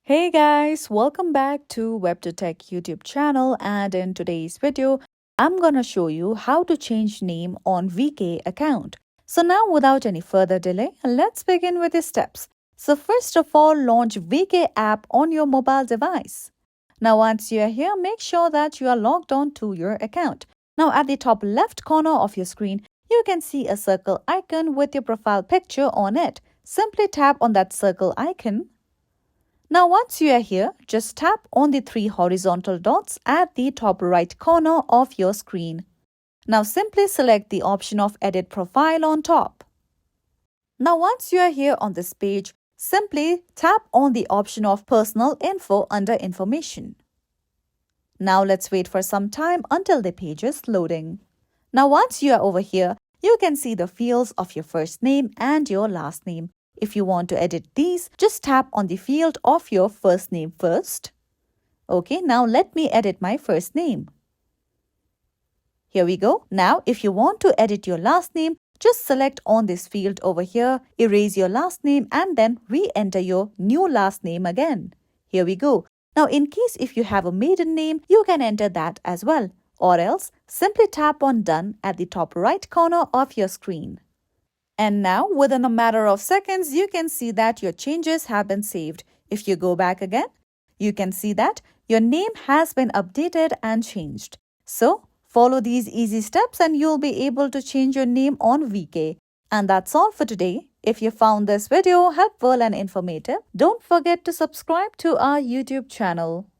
Hey guys, welcome back to WebToTech YouTube channel, and in today's video, I'm gonna show you how to change name on VK account. So now without any further delay, let's begin with the steps. So first of all, launch VK app on your mobile device. Now once you are here, make sure that you are logged on to your account. Now at the top left corner of your screen, you can see a circle icon with your profile picture on it. Simply tap on that circle icon. Now once you are here, just tap on the three horizontal dots at the top right corner of your screen. Now simply select the option of Edit Profile on top. Now once you are here on this page, simply tap on the option of Personal Info under Information. Now let's wait for some time until the page is loading. Now once you are over here, you can see the fields of your first name and your last name. If you want to edit these, just tap on the field of your first name first. Okay, now let me edit my first name. Here we go. Now, if you want to edit your last name, just select on this field over here, erase your last name and then re-enter your new last name again. Here we go. Now, in case if you have a maiden name, you can enter that as well. Or else, simply tap on Done at the top right corner of your screen. And now, within a matter of seconds, you can see that your changes have been saved. If you go back again, you can see that your name has been updated and changed. So, follow these easy steps and you'll be able to change your name on VK. And that's all for today. If you found this video helpful and informative, don't forget to subscribe to our YouTube channel.